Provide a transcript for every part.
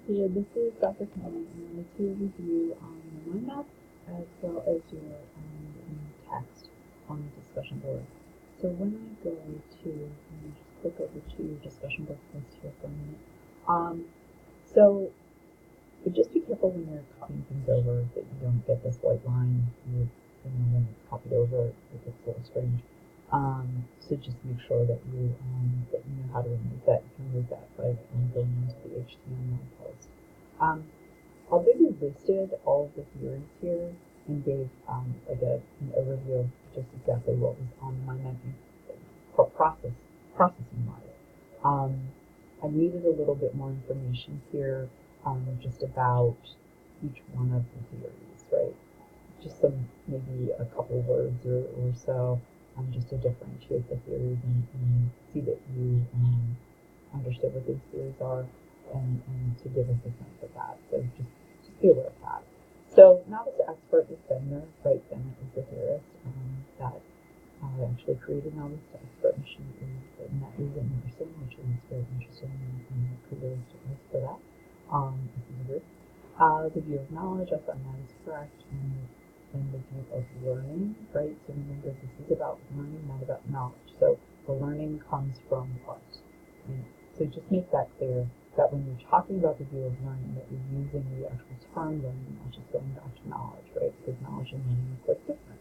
here, this is Dr. Kelly, and I wanted to review your mind map as well as your text on the discussion board. So when I go to, let me just click over to your discussion board list here for a minute. But just be careful when you're copying things over that you don't get this white line. When it's copied over, it gets a little strange. So just make sure that you know how to remove that. You can remove that by going into the HTML post. Although you listed all of the theories here and gave an overview of just exactly what was on my menu for processing wise, I needed a little bit more information here just about each one of the theories, right? Just maybe a couple words or so, just to differentiate the theories and see that you understood what these theories are and to give us a sense of that. So just be aware of that. So novice to expert is Bender, right? Bender is the theorist that actually created novice to expert machine learning, and that is in nursing, which is very interesting and kudos to us for that. This is a group. The view of knowledge, I find that is correct, and the view of learning, right? So remember, this is about learning, not about knowledge. So the learning comes from what? Right? So just make that clear that when you're talking about the view of learning, that you're using the actual term learning, not just going back to knowledge, right? Because knowledge and learning are quite different,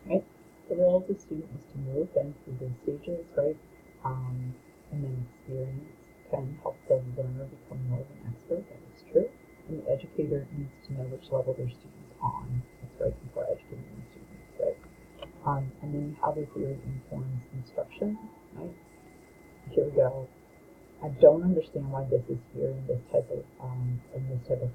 right? The role of the student is to move then through those stages, right? And then experience can help the learner become more of an expert. That is true. And the educator needs to know which level their student's on. That's right, before educating the students, right? And then how the theory informs instruction, right? Here we go. I don't understand why this is here in this type of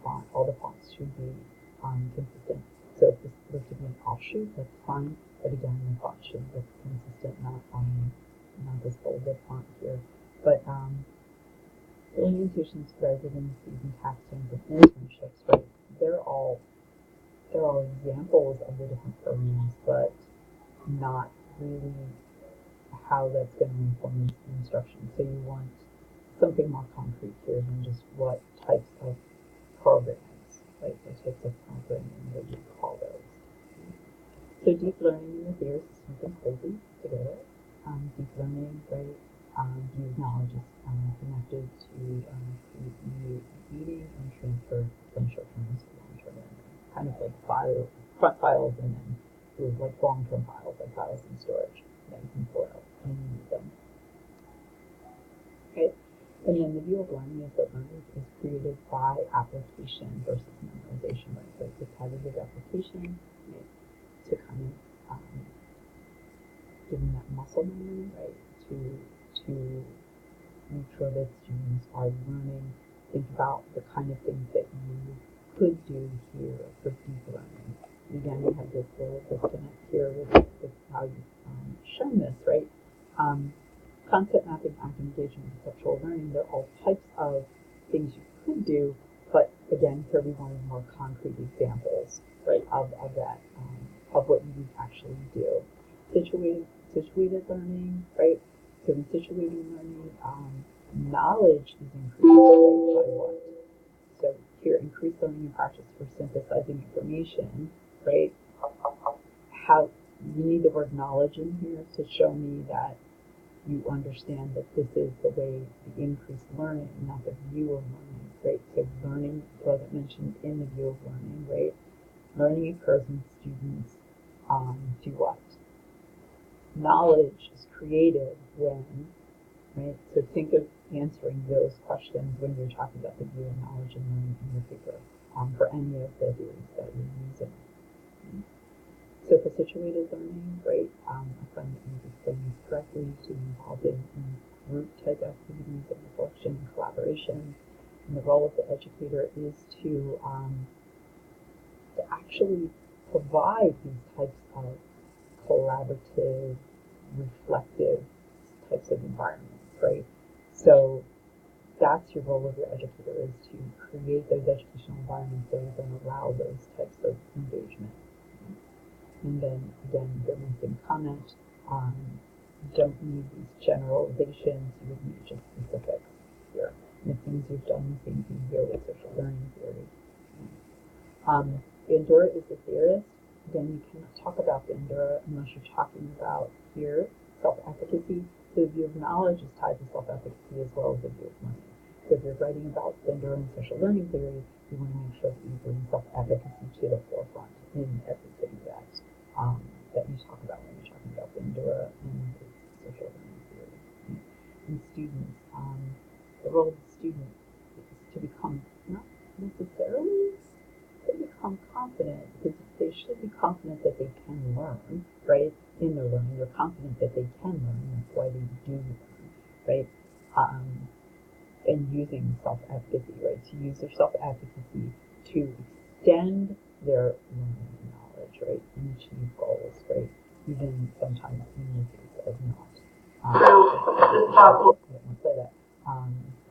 font. All the fonts should be consistent. So if this were to be an offshoot, that's fine. But again, the font should look consistent, not this bolded font here. But orientations, residencies, and tax terms and internships, right? They're all examples of the different programs, but not really how that's going to inform instruction. So you want something more concrete here than just what types of programs, like what types of programming that you call those. So deep learning in the theory is something crazy together. Deep learning, right? View knowledge is connected to reading and transfer from short-term to long-term memory. Kind of like front files and then like long-term files, like files in storage that you can pull out when you need them. Okay. And then the view of learning is that learning is created by application versus memorization, right? So it's a repetitive application, right? To kind of giving that muscle memory, right? To make sure that students are learning. Think about the kind of things that you could do here for deep learning. Again, we have this little disconnect here with how you've shown this, right? Concept mapping, active engagement, conceptual learning, they're all types of things you could do, but again, here we wanted more concrete examples, right, of that, of what you actually do. Situated learning, right? So in situated learning, knowledge is increased, right, by what? So here, increased learning and practice for synthesizing information, right? How you need the word knowledge in here to show me that you understand that this is the way the increased learning, not the view of learning, right? So learning wasn't mentioned in the view of learning, right? Learning occurs when students do what? Knowledge is created when, right? So think of answering those questions when you're talking about the view of knowledge and learning in your paper for any of the theories that you're using. Okay? So for situated learning, right, I find that you've explained this correctly to be involved in group type activities of reflection and collaboration. And the role of the educator is to actually provide these types of collaborative, reflective types of environments, right? So that's your role of your educator, is to create those educational environments that are going to allow those types of engagement. And then again, your missing comment, don't need these generalizations, you would need just specifics here. And the things you've done doing the same thing here with social learning theory. Bandura is the theorist. Again, you cannot talk about Bandura unless you're talking about here self-efficacy. So the view of knowledge is tied to self-efficacy as well as the view of learning. So if you're writing about Bandura and social learning theory, you want to make sure that you bring self-efficacy to the forefront in everything that you talk about when you're talking about Bandura and social learning theory. And students, the role of the student is to become not necessarily to become confident, because they should be confident that they can learn, right? In their learning, they're confident that they can learn. That's why they do learn, right? And using self-efficacy, right? To use their self-efficacy to extend their learning and knowledge, right? And achieve goals, right? Even sometimes in the case of not. I didn't say that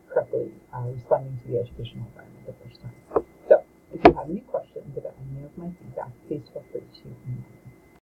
correctly, responding to the educational environment the first time. So, if you have any questions about any of my feedback, please feel free to email me.